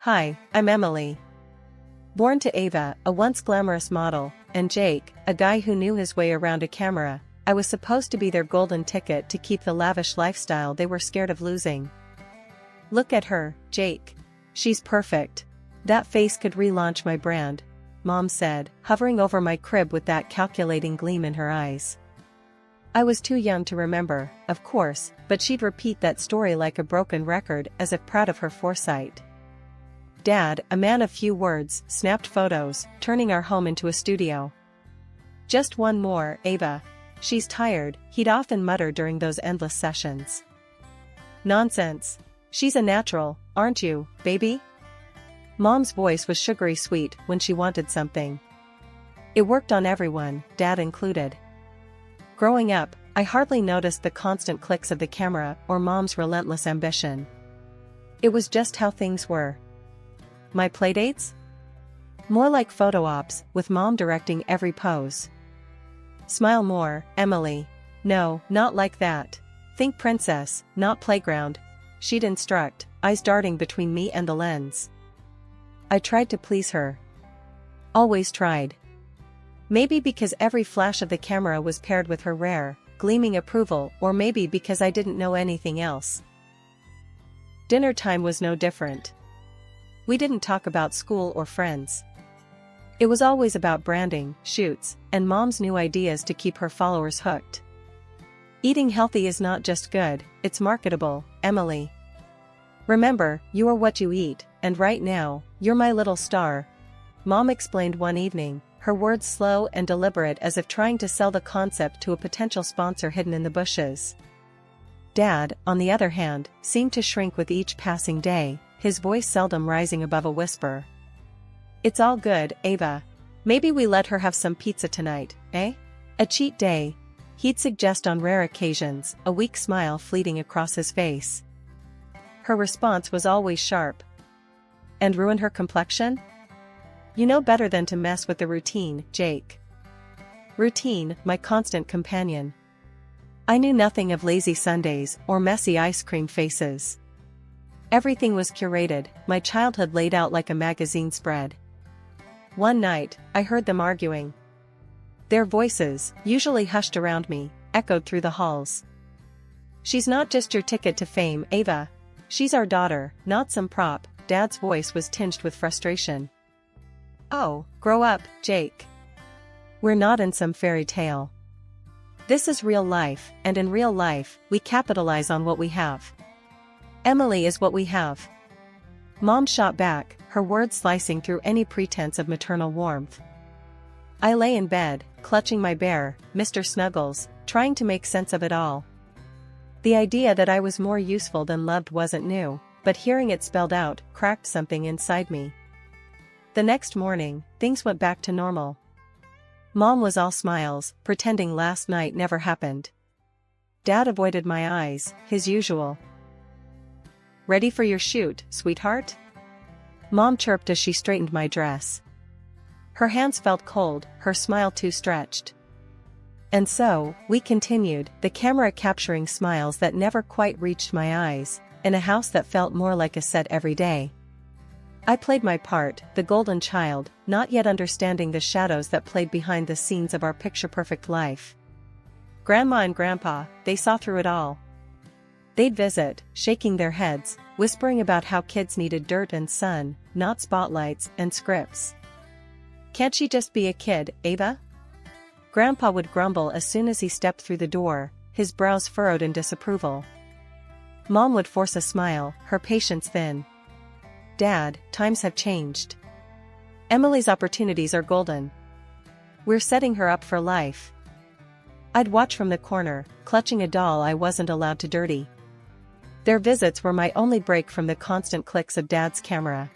Hi, I'm Emily. Born to Ava, a once glamorous model, and Jake, a guy who knew his way around a camera, I was supposed to be their golden ticket to keep the lavish lifestyle they were scared of losing. Look at her, Jake. She's perfect. That face could relaunch my brand, Mom said, hovering over my crib with that calculating gleam in her eyes. I was too young to remember, of course, but she'd repeat that story like a broken record as if proud of her foresight. Dad, a man of few words, snapped photos, turning our home into a studio. Just one more, Ava. She's tired, he'd often mutter during those endless sessions. Nonsense. She's a natural, aren't you, baby? Mom's voice was sugary sweet when she wanted something. It worked on everyone, Dad included. Growing up, I hardly noticed the constant clicks of the camera or Mom's relentless ambition. It was just how things were. My playdates? More like photo ops, with Mom directing every pose. Smile more, Emily. No, not like that. Think princess, not playground. She'd instruct, eyes darting between me and the lens. I tried to please her. Always tried. Maybe because every flash of the camera was paired with her rare, gleaming approval, or maybe because I didn't know anything else. Dinner time was no different. We didn't talk about school or friends. It was always about branding, shoots, and Mom's new ideas to keep her followers hooked. Eating healthy is not just good, it's marketable, Emily. Remember, you are what you eat, and right now, you're my little star, Mom explained one evening, her words slow and deliberate as if trying to sell the concept to a potential sponsor hidden in the bushes. Dad, on the other hand, seemed to shrink with each passing day, his voice seldom rising above a whisper. It's all good, Ava. Maybe we let her have some pizza tonight, eh? A cheat day, he'd suggest on rare occasions, a weak smile fleeting across his face. Her response was always sharp. And ruin her complexion? You know better than to mess with the routine, Jake. Routine, my constant companion. I knew nothing of lazy Sundays or messy ice cream faces. Everything was curated, my childhood laid out like a magazine spread. One night, I heard them arguing. Their voices, usually hushed around me, echoed through the halls. She's not just your ticket to fame, Ava. She's our daughter, not some prop, Dad's voice was tinged with frustration. Oh, grow up, Jake. We're not in some fairy tale. This is real life, and in real life, we capitalize on what we have. Emily is what we have. Mom shot back, her words slicing through any pretense of maternal warmth. I lay in bed, clutching my bear, Mr. Snuggles, trying to make sense of it all. The idea that I was more useful than loved wasn't new, but hearing it spelled out cracked something inside me. The next morning, things went back to normal. Mom was all smiles, pretending last night never happened. Dad avoided my eyes, his usual. Ready for your shoot, sweetheart? Mom chirped as she straightened my dress. Her hands felt cold, her smile too stretched. And so, we continued, the camera capturing smiles that never quite reached my eyes, in a house that felt more like a set every day. I played my part, the golden child, not yet understanding the shadows that played behind the scenes of our picture-perfect life. Grandma and Grandpa, they saw through it all. They'd visit, shaking their heads, whispering about how kids needed dirt and sun, not spotlights and scripts. Can't she just be a kid, Ava? Grandpa would grumble as soon as he stepped through the door, his brows furrowed in disapproval. Mom would force a smile, her patience thin. Dad, times have changed. Emily's opportunities are golden. We're setting her up for life. I'd watch from the corner, clutching a doll I wasn't allowed to dirty. Their visits were my only break from the constant clicks of Dad's camera.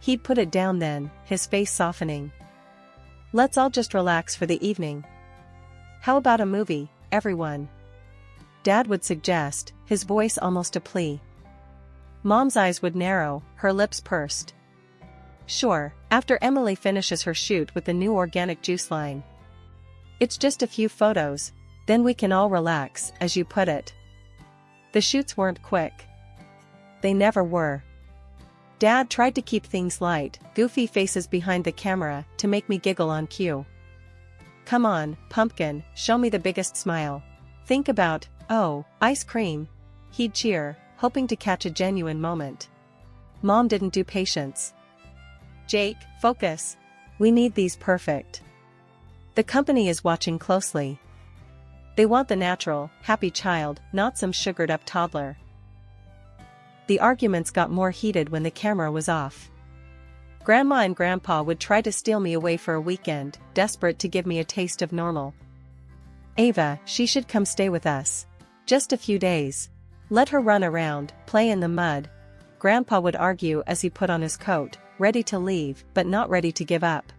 He'd put it down then, his face softening. Let's all just relax for the evening. How about a movie, everyone? Dad would suggest, his voice almost a plea. Mom's eyes would narrow, her lips pursed. Sure, after Emily finishes her shoot with the new organic juice line. It's just a few photos, then we can all relax, as you put it. The shoots weren't quick. They never were. Dad tried to keep things light, goofy faces behind the camera, to make me giggle on cue. Come on, pumpkin, show me the biggest smile. Think about, oh, ice cream. He'd cheer, hoping to catch a genuine moment. Mom didn't do patience. Jake, focus. We need these perfect. The company is watching closely. They want the natural, happy child, not some sugared-up toddler. The arguments got more heated when the camera was off. Grandma and Grandpa would try to steal me away for a weekend, desperate to give me a taste of normal. Ava, she should come stay with us. Just a few days. Let her run around, play in the mud. Grandpa would argue as he put on his coat, ready to leave, but not ready to give up.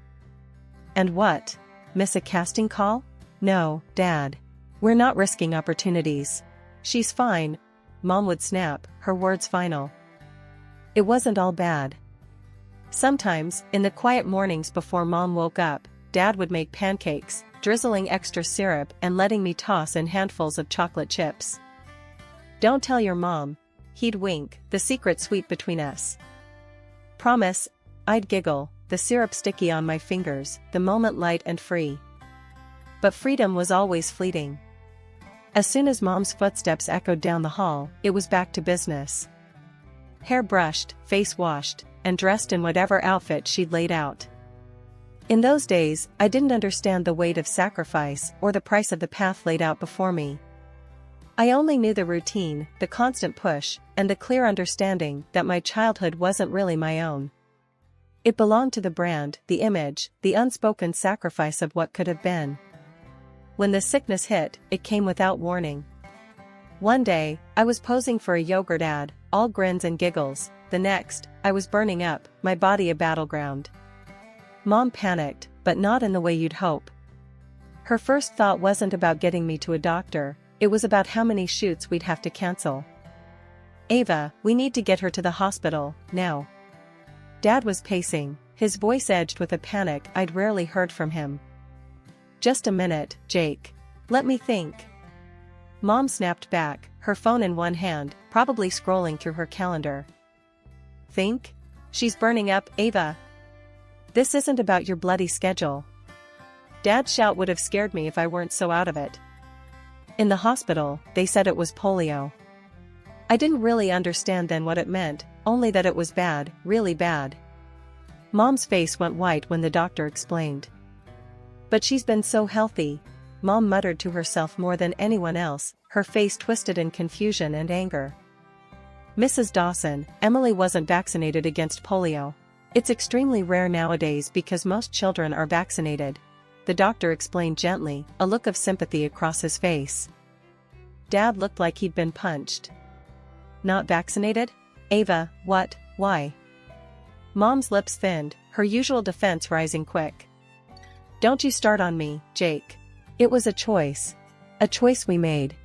And what? Miss a casting call? No, Dad. We're not risking opportunities. She's fine. Mom would snap, her words final. It wasn't all bad. Sometimes, in the quiet mornings before Mom woke up, Dad would make pancakes, drizzling extra syrup and letting me toss in handfuls of chocolate chips. Don't tell your mom. He'd wink, the secret sweet between us. Promise. I'd giggle, the syrup sticky on my fingers, the moment light and free. But freedom was always fleeting. As soon as Mom's footsteps echoed down the hall, it was back to business. Hair brushed, face washed, and dressed in whatever outfit she'd laid out. In those days, I didn't understand the weight of sacrifice or the price of the path laid out before me. I only knew the routine, the constant push, and the clear understanding that my childhood wasn't really my own. It belonged to the brand, the image, the unspoken sacrifice of what could have been. When the sickness hit, it came without warning. One day, I was posing for a yogurt ad, all grins and giggles. The next, I was burning up, my body a battleground. Mom panicked, but not in the way you'd hope. Her first thought wasn't about getting me to a doctor, it was about how many shoots we'd have to cancel. Ava, we need to get her to the hospital, now. Dad was pacing, his voice edged with a panic I'd rarely heard from him. Just a minute, Jake. Let me think. Mom snapped back, her phone in one hand, probably scrolling through her calendar. Think? She's burning up, Ava. This isn't about your bloody schedule. Dad's shout would have scared me if I weren't so out of it. In the hospital, they said it was polio. I didn't really understand then what it meant, only that it was bad, really bad. Mom's face went white when the doctor explained. But she's been so healthy, Mom muttered to herself more than anyone else, her face twisted in confusion and anger. Mrs. Dawson, Emily wasn't vaccinated against polio. It's extremely rare nowadays because most children are vaccinated. The doctor explained gently, a look of sympathy across his face. Dad looked like he'd been punched. Not vaccinated? Ava, what, why? Mom's lips thinned, her usual defense rising quick. Don't you start on me, Jake. It was a choice we made.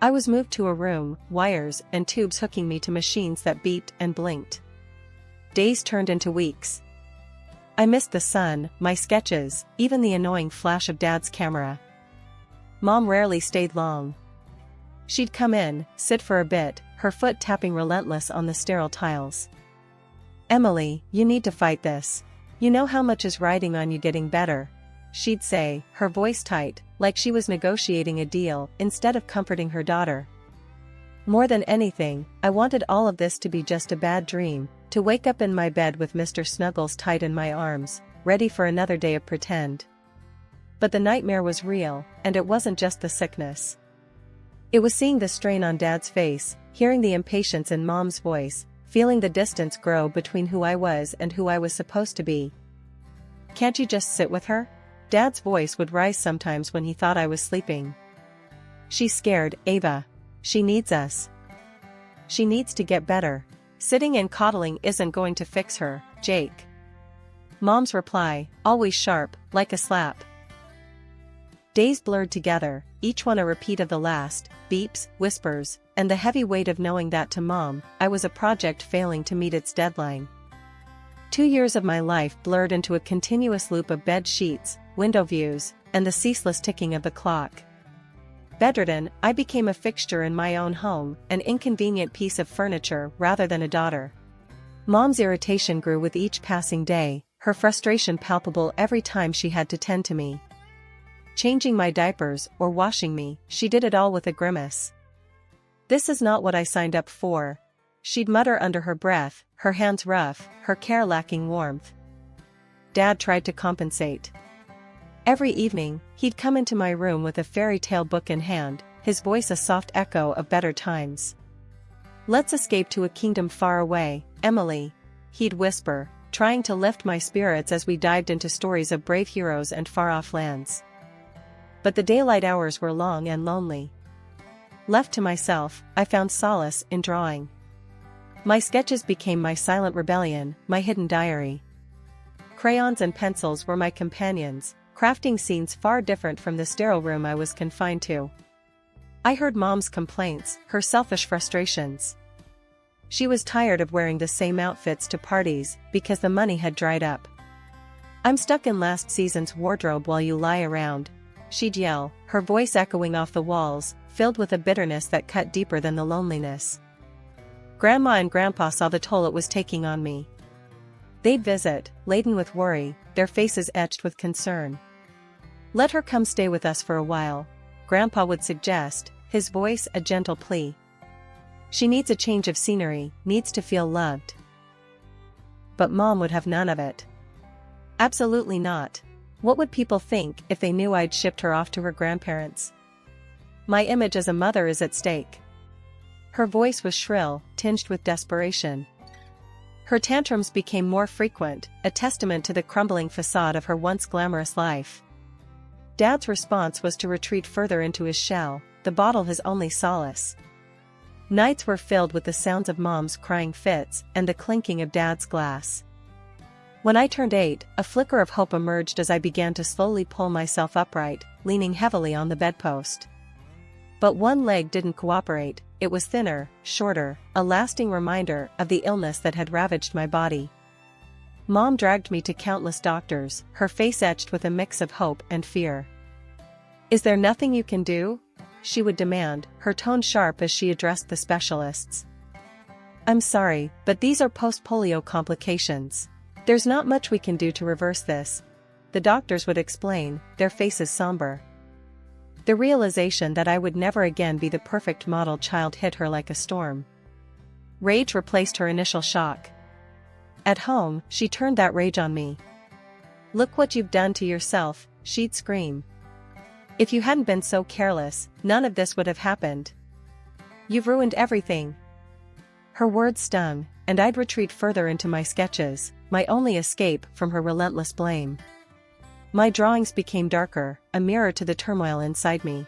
I was moved to a room, wires and tubes hooking me to machines that beeped and blinked. Days turned into weeks. I missed the sun, my sketches, even the annoying flash of Dad's camera. Mom rarely stayed long. She'd come in, sit for a bit, her foot tapping relentless on the sterile tiles. Emily, you need to fight this. You know how much is riding on you getting better, she'd say, her voice tight, like she was negotiating a deal instead of comforting her daughter. More than anything, I wanted all of this to be just a bad dream, to wake up in my bed with Mr. Snuggles tight in my arms, ready for another day of pretend. But the nightmare was real, and it wasn't just the sickness. It was seeing the strain on Dad's face, hearing the impatience in Mom's voice, feeling the distance grow between who I was and who I was supposed to be. Can't you just sit with her? Dad's voice would rise sometimes when he thought I was sleeping. She's scared, Ava. She needs us. She needs to get better. Sitting and coddling isn't going to fix her, Jake. Mom's reply, always sharp, like a slap. Days blurred together, each one a repeat of the last, beeps, whispers, and the heavy weight of knowing that to Mom, I was a project failing to meet its deadline. 2 years of my life blurred into a continuous loop of bed sheets, window views, and the ceaseless ticking of the clock. Bedridden, I became a fixture in my own home, an inconvenient piece of furniture rather than a daughter. Mom's irritation grew with each passing day, her frustration palpable every time she had to tend to me. Changing my diapers or washing me, she did it all with a grimace. "This is not what I signed up for," she'd mutter under her breath, her hands rough, her care lacking warmth. Dad tried to compensate. Every evening, he'd come into my room with a fairy tale book in hand, his voice a soft echo of better times. "Let's escape to a kingdom far away, Emily," he'd whisper, trying to lift my spirits as we dived into stories of brave heroes and far-off lands. But the daylight hours were long and lonely. Left to myself, I found solace in drawing. My sketches became my silent rebellion, my hidden diary. Crayons and pencils were my companions, crafting scenes far different from the sterile room I was confined to. I heard Mom's complaints, her selfish frustrations. She was tired of wearing the same outfits to parties because the money had dried up. "I'm stuck in last season's wardrobe while you lie around," she'd yell, her voice echoing off the walls, filled with a bitterness that cut deeper than the loneliness. Grandma and Grandpa saw the toll it was taking on me. They'd visit, laden with worry, their faces etched with concern. "Let her come stay with us for a while," Grandpa would suggest, his voice a gentle plea. "She needs a change of scenery, needs to feel loved." But Mom would have none of it. Absolutely not. What would people think if they knew I'd shipped her off to her grandparents? My image as a mother is at stake. Her voice was shrill, tinged with desperation. Her tantrums became more frequent, a testament to the crumbling facade of her once glamorous life. Dad's response was to retreat further into his shell, the bottle his only solace. Nights were filled with the sounds of Mom's crying fits and the clinking of Dad's glass. When I turned 8, a flicker of hope emerged as I began to slowly pull myself upright, leaning heavily on the bedpost. But one leg didn't cooperate, it was thinner, shorter, a lasting reminder of the illness that had ravaged my body. Mom dragged me to countless doctors, her face etched with a mix of hope and fear. "Is there nothing you can do?" she would demand, her tone sharp as she addressed the specialists. "I'm sorry, but these are post-polio complications. There's not much we can do to reverse this," the doctors would explain, their faces somber. The realization that I would never again be the perfect model child hit her like a storm. Rage replaced her initial shock. At home, she turned that rage on me. "Look what you've done to yourself," she'd scream. "If you hadn't been so careless, none of this would have happened. You've ruined everything." Her words stung, and I'd retreat further into my sketches, my only escape from her relentless blame. My drawings became darker, a mirror to the turmoil inside me.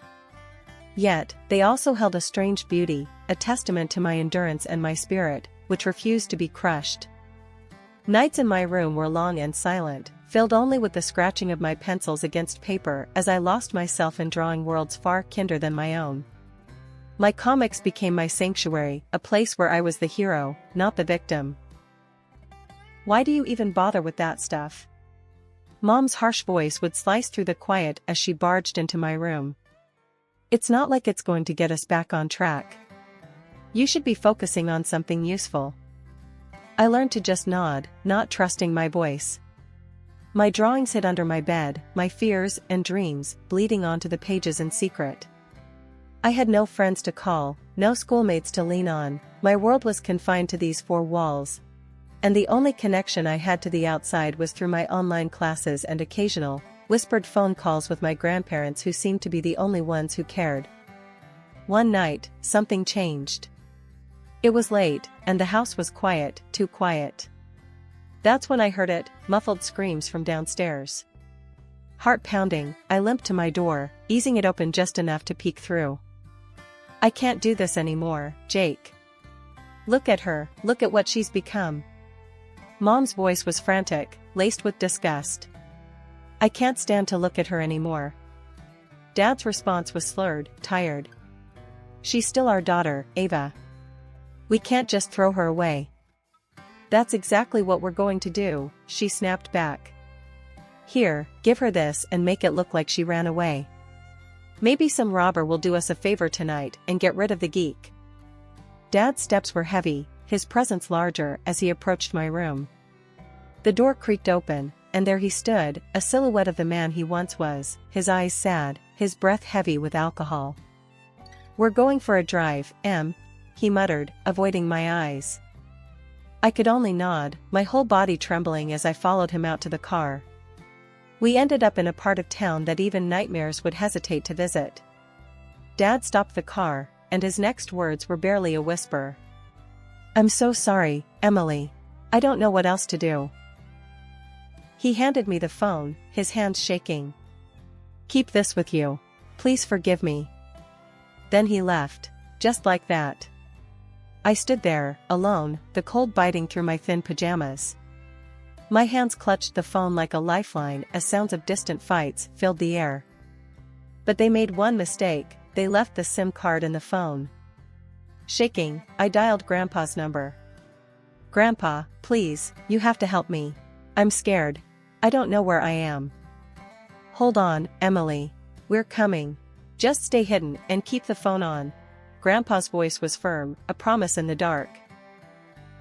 Yet, they also held a strange beauty, a testament to my endurance and my spirit, which refused to be crushed. Nights in my room were long and silent, filled only with the scratching of my pencils against paper as I lost myself in drawing worlds far kinder than my own. My comics became my sanctuary, a place where I was the hero, not the victim. "Why do you even bother with that stuff?" Mom's harsh voice would slice through the quiet as she barged into my room. "It's not like it's going to get us back on track. You should be focusing on something useful." I learned to just nod, not trusting my voice. My drawings hid under my bed, my fears and dreams bleeding onto the pages in secret. I had no friends to call, no schoolmates to lean on, my world was confined to these 4 walls. And the only connection I had to the outside was through my online classes and occasional, whispered phone calls with my grandparents who seemed to be the only ones who cared. One night, something changed. It was late, and the house was quiet, too quiet. That's when I heard it, muffled screams from downstairs. Heart pounding, I limped to my door, easing it open just enough to peek through. "I can't do this anymore, Jake. Look at her, look at what she's become." Mom's voice was frantic, laced with disgust. "I can't stand to look at her anymore." Dad's response was slurred, tired. "She's still our daughter, Ava. We can't just throw her away." "That's exactly what we're going to do," she snapped back. "Here, give her this and make it look like she ran away. Maybe some robber will do us a favor tonight and get rid of the geek." Dad's steps were heavy, his presence larger as he approached my room. The door creaked open, and there he stood, a silhouette of the man he once was, his eyes sad, his breath heavy with alcohol. "We're going for a drive, Em," he muttered, avoiding my eyes. I could only nod, my whole body trembling as I followed him out to the car. We ended up in a part of town that even nightmares would hesitate to visit. Dad stopped the car, and his next words were barely a whisper. "I'm so sorry, Emily. I don't know what else to do." He handed me the phone, his hands shaking. "Keep this with you. Please forgive me." Then he left, just like that. I stood there, alone, the cold biting through my thin pajamas. My hands clutched the phone like a lifeline as sounds of distant fights filled the air. But they made one mistake, they left the SIM card in the phone. Shaking, I dialed Grandpa's number. "Grandpa, please, you have to help me. I'm scared. I don't know where I am." "Hold on, Emily. We're coming. Just stay hidden and keep the phone on." Grandpa's voice was firm, a promise in the dark.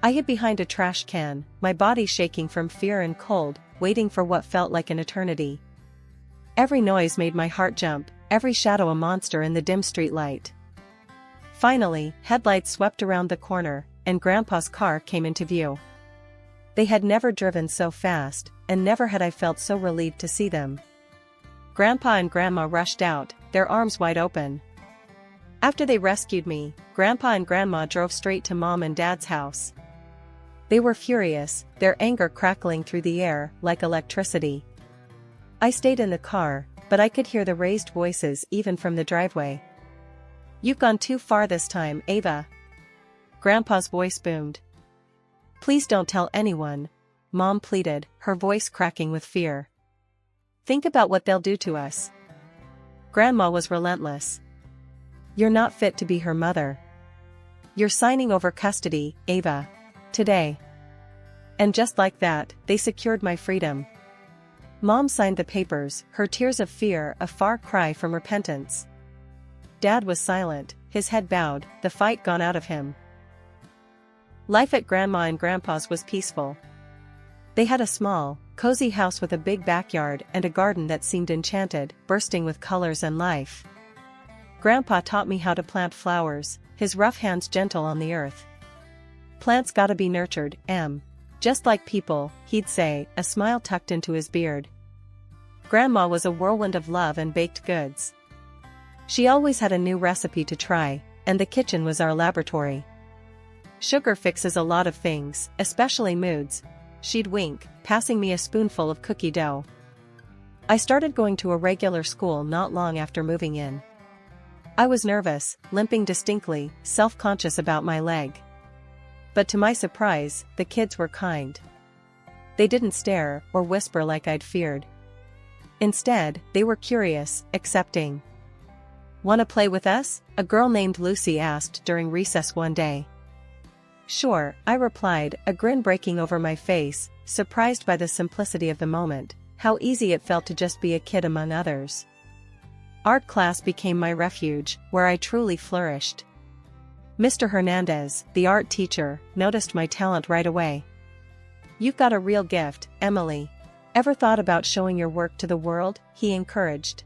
I hid behind a trash can, my body shaking from fear and cold, waiting for what felt like an eternity. Every noise made my heart jump, every shadow a monster in the dim street light. Finally, headlights swept around the corner, and Grandpa's car came into view. They had never driven so fast, and never had I felt so relieved to see them. Grandpa and Grandma rushed out, their arms wide open. After they rescued me, Grandpa and Grandma drove straight to Mom and Dad's house. They were furious, their anger crackling through the air like electricity. I stayed in the car, but I could hear the raised voices even from the driveway. "You've gone too far this time, Ava." Grandpa's voice boomed. "Please don't tell anyone," Mom pleaded, her voice cracking with fear. "Think about what they'll do to us." Grandma was relentless. "You're not fit to be her mother. You're signing over custody, Ava. Today." And just like that, they secured my freedom. Mom signed the papers, her tears of fear a far cry from repentance. Dad was silent, his head bowed, the fight gone out of him. Life at Grandma and Grandpa's was peaceful. They had a small, cozy house with a big backyard and a garden that seemed enchanted, bursting with colors and life. Grandpa taught me how to plant flowers, his rough hands gentle on the earth. "Plants gotta be nurtured, Em. Just like people," he'd say, a smile tucked into his beard. Grandma was a whirlwind of love and baked goods. She always had a new recipe to try, and the kitchen was our laboratory. "Sugar fixes a lot of things, especially moods," she'd wink, passing me a spoonful of cookie dough. I started going to a regular school not long after moving in. I was nervous, limping distinctly, self-conscious about my leg. But to my surprise, the kids were kind. They didn't stare or whisper like I'd feared. Instead, they were curious, accepting. "Wanna play with us?" a girl named Lucy asked during recess one day. "Sure," I replied, a grin breaking over my face, surprised by the simplicity of the moment, how easy it felt to just be a kid among others. Art class became my refuge, where I truly flourished. Mr. Hernandez, the art teacher, noticed my talent right away. "You've got a real gift, Emily. Ever thought about showing your work to the world?" he encouraged.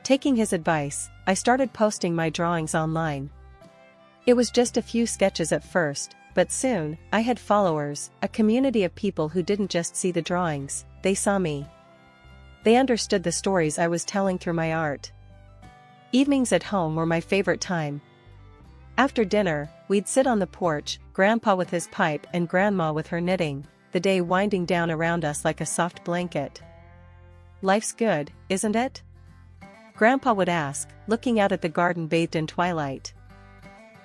Taking his advice, I started posting my drawings online. It was just a few sketches at first, but soon, I had followers, a community of people who didn't just see the drawings, they saw me. They understood the stories I was telling through my art. Evenings at home were my favorite time. After dinner, we'd sit on the porch, Grandpa with his pipe and Grandma with her knitting, the day winding down around us like a soft blanket. "Life's good, isn't it?" Grandpa would ask, looking out at the garden bathed in twilight.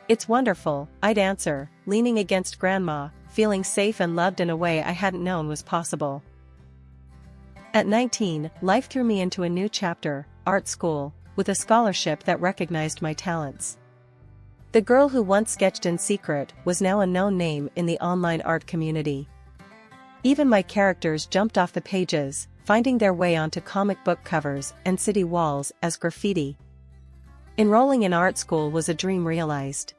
"It's wonderful," I'd answer, leaning against Grandma, feeling safe and loved in a way I hadn't known was possible. At 19, life threw me into a new chapter, art school, with a scholarship that recognized my talents. The girl who once sketched in secret was now a known name in the online art community. Even my characters jumped off the pages, finding their way onto comic book covers and city walls as graffiti. Enrolling in art school was a dream realized.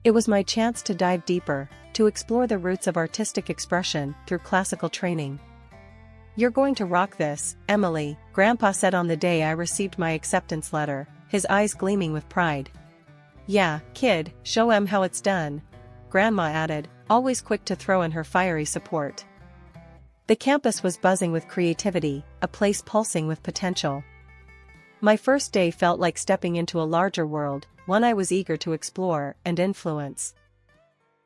It was my chance to dive deeper, to explore the roots of artistic expression through classical training. "You're going to rock this, Emily," Grandpa said on the day I received my acceptance letter, his eyes gleaming with pride. "Yeah, kid, show 'em how it's done," Grandma added, always quick to throw in her fiery support. The campus was buzzing with creativity, a place pulsing with potential. My first day felt like stepping into a larger world, one I was eager to explore and influence.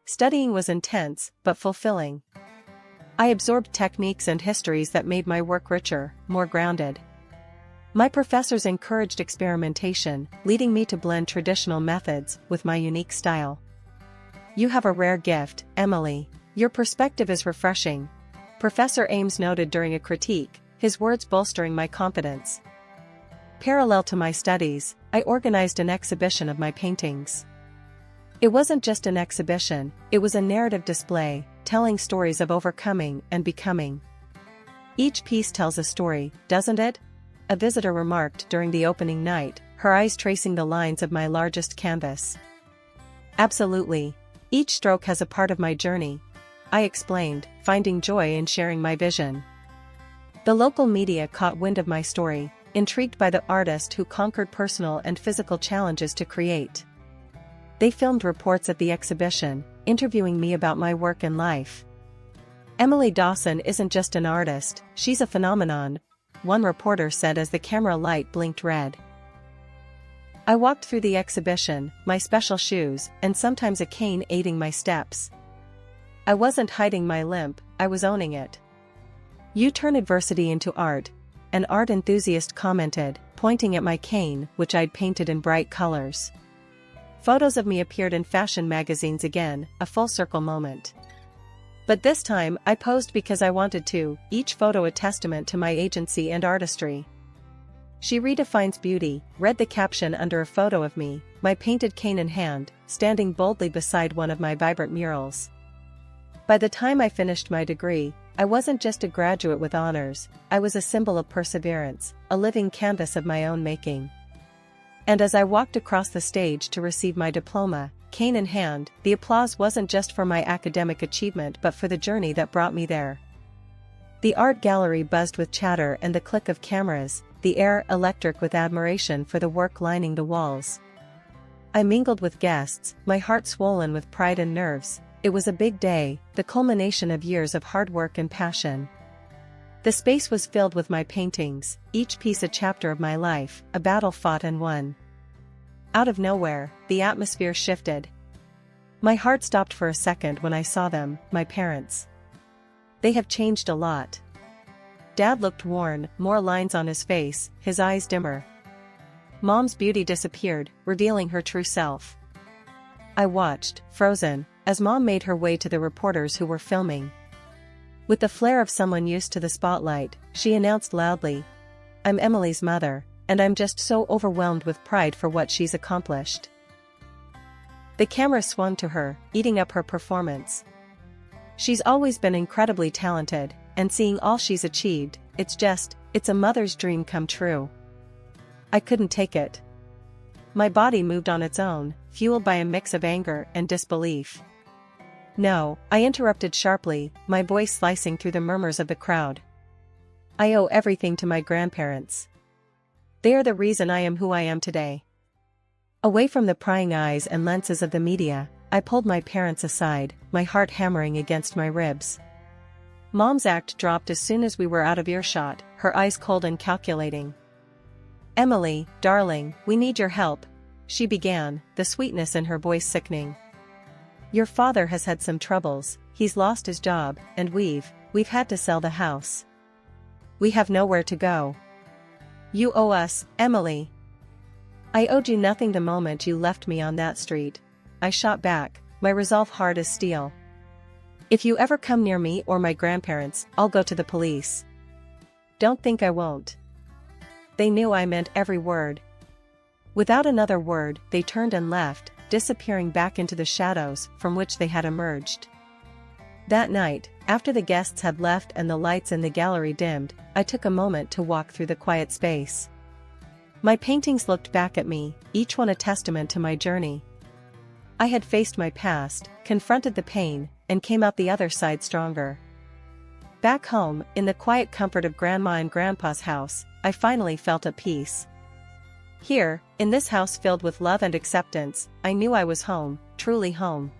Studying was intense, but fulfilling. I absorbed techniques and histories that made my work richer, more grounded. My professors encouraged experimentation, leading me to blend traditional methods with my unique style. "You have a rare gift, Emily. Your perspective is refreshing," Professor Ames noted during a critique, his words bolstering my confidence. Parallel to my studies, I organized an exhibition of my paintings. It wasn't just an exhibition, it was a narrative display, telling stories of overcoming and becoming. "Each piece tells a story, doesn't it?" a visitor remarked during the opening night, her eyes tracing the lines of my largest canvas. "Absolutely. Each stroke has a part of my journey," I explained, finding joy in sharing my vision. The local media caught wind of my story, intrigued by the artist who conquered personal and physical challenges to create. They filmed reports at the exhibition, interviewing me about my work and life. "Emily Dawson isn't just an artist, she's a phenomenon," one reporter said as the camera light blinked red. I walked through the exhibition, my special shoes, and sometimes a cane aiding my steps. I wasn't hiding my limp, I was owning it. "You turn adversity into art," an art enthusiast commented, pointing at my cane, which I'd painted in bright colors. Photos of me appeared in fashion magazines again, a full-circle moment. But this time, I posed because I wanted to, each photo a testament to my agency and artistry. "She redefines beauty," read the caption under a photo of me, my painted cane in hand, standing boldly beside one of my vibrant murals. By the time I finished my degree, I wasn't just a graduate with honors, I was a symbol of perseverance, a living canvas of my own making. And as I walked across the stage to receive my diploma, cane in hand, the applause wasn't just for my academic achievement but for the journey that brought me there. The art gallery buzzed with chatter and the click of cameras, the air electric with admiration for the work lining the walls. I mingled with guests, my heart swollen with pride and nerves. It was a big day, the culmination of years of hard work and passion. The space was filled with my paintings, each piece a chapter of my life, a battle fought and won. Out of nowhere, the atmosphere shifted. My heart stopped for a second when I saw them, my parents. They have changed a lot. Dad looked worn, more lines on his face, his eyes dimmer. Mom's beauty disappeared, revealing her true self. I watched, frozen, as Mom made her way to the reporters who were filming. With the flair of someone used to the spotlight, she announced loudly, "I'm Emily's mother, and I'm just so overwhelmed with pride for what she's accomplished." The camera swung to her, eating up her performance. She's always been incredibly talented, and seeing all she's achieved, it's a mother's dream come true. I couldn't take it. My body moved on its own, fueled by a mix of anger and disbelief. "No," I interrupted sharply, my voice slicing through the murmurs of the crowd. "I owe everything to my grandparents. They are the reason I am who I am today." Away from the prying eyes and lenses of the media, I pulled my parents aside, my heart hammering against my ribs. Mom's act dropped as soon as we were out of earshot, her eyes cold and calculating. "Emily, darling, we need your help," she began, the sweetness in her voice sickening. "Your father has had some troubles, he's lost his job, and we've had to sell the house. We have nowhere to go. You owe us, Emily." "I owed you nothing the moment you left me on that street," I shot back, my resolve hard as steel. "If you ever come near me or my grandparents, I'll go to the police." "Don't think I won't." They knew I meant every word. Without another word, they turned and left, disappearing back into the shadows from which they had emerged. That night, after the guests had left and the lights in the gallery dimmed, I took a moment to walk through the quiet space. My paintings looked back at me, each one a testament to my journey. I had faced my past, confronted the pain, and came out the other side stronger. Back home, in the quiet comfort of Grandma and Grandpa's house, I finally felt at peace. Here, in this house filled with love and acceptance, I knew I was home, truly home.